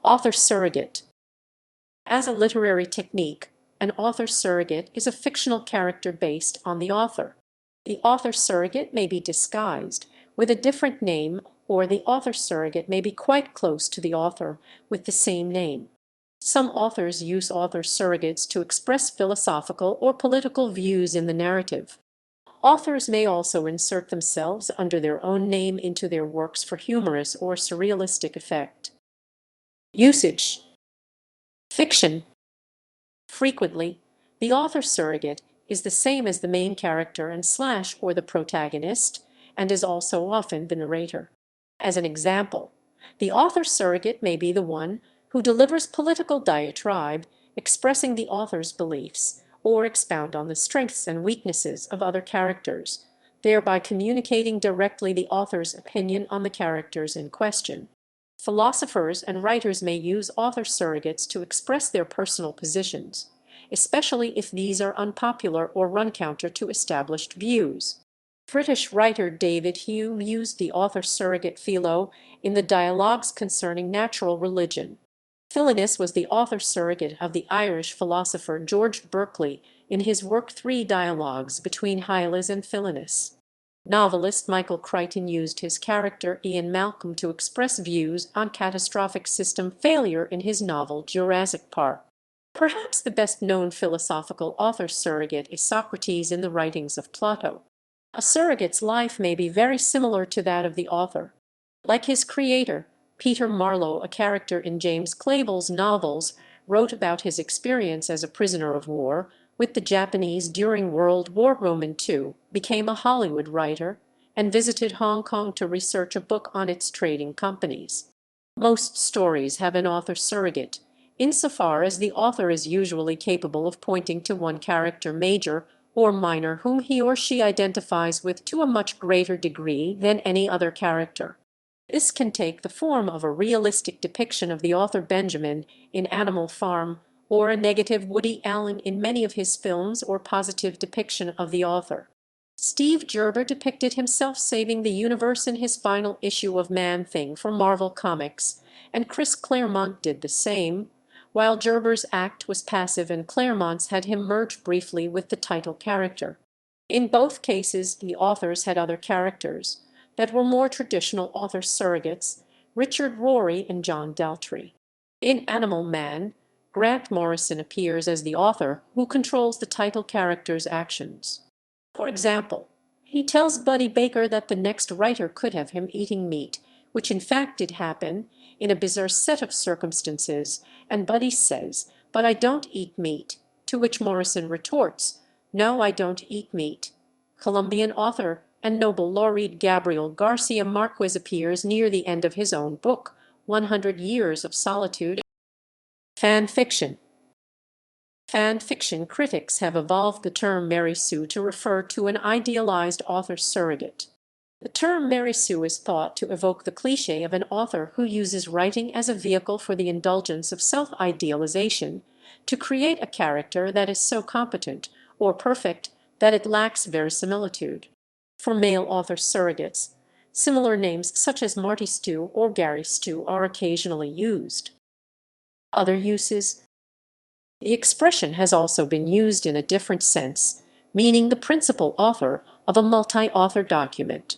Author surrogate. As a literary technique, an author surrogate is a fictional character based on the author. The author surrogate may be disguised with a different name, or the author surrogate may be quite close to the author with the same name. Some authors use author surrogates to express philosophical or political views in the narrative. Authors may also insert themselves under their own name into their works for humorous or surrealistic effect. Usage. Fiction. Frequently, the author surrogate is the same as the main character and / or the protagonist, and is also often the narrator. As an example, the author surrogate may be the one who delivers political diatribe expressing the author's beliefs, or expound on the strengths and weaknesses of other characters, thereby communicating directly the author's opinion on the characters in question. Philosophers and writers may use author surrogates to express their personal positions, especially if these are unpopular or run counter to established views. British writer David Hume used the author surrogate Philo in the dialogues concerning natural religion. Philinus was the author surrogate of the Irish philosopher George Berkeley in his work Three Dialogues between Hylas and Philinus. Novelist Michael Crichton used his character Ian Malcolm to express views on catastrophic system failure in his novel Jurassic Park. Perhaps the best-known philosophical author surrogate is Socrates in the writings of Plato. A surrogate's life may be very similar to that of the author. Like his creator, Peter Marlowe, a character in James Clavell's novels, wrote about his experience as a prisoner of war with the Japanese during World War II, became a Hollywood writer, and visited Hong Kong to research a book on its trading companies. Most stories have an author surrogate, insofar as the author is usually capable of pointing to one character major or minor whom he or she identifies with to a much greater degree than any other character. This can take the form of a realistic depiction of the author Benjamin in Animal Farm, or a negative Woody Allen in many of his films, or positive depiction of the author. Steve Gerber depicted himself saving the universe in his final issue of Man-Thing for Marvel Comics, and Chris Claremont did the same, while Gerber's act was passive and Claremont's had him merge briefly with the title character. In both cases, the authors had other characters that were more traditional author surrogates, Richard Rory and John Daltrey. In Animal Man, Grant Morrison appears as the author who controls the title character's actions. For example, he tells Buddy Baker that the next writer could have him eating meat, which in fact did happen, in a bizarre set of circumstances, and Buddy says, "But I don't eat meat," to which Morrison retorts, "No, I don't eat meat." Colombian author and Nobel laureate Gabriel Garcia Marquez appears near the end of his own book, 100 Years of Solitude. Fan fiction. Fan fiction critics have evolved the term Mary Sue to refer to an idealized author surrogate. The term Mary Sue is thought to evoke the cliché of an author who uses writing as a vehicle for the indulgence of self-idealization to create a character that is so competent or perfect that it lacks verisimilitude. For male author surrogates, similar names such as Marty Stew or Gary Stew are occasionally used. Other uses. The expression has also been used in a different sense, meaning the principal author of a multi-author document.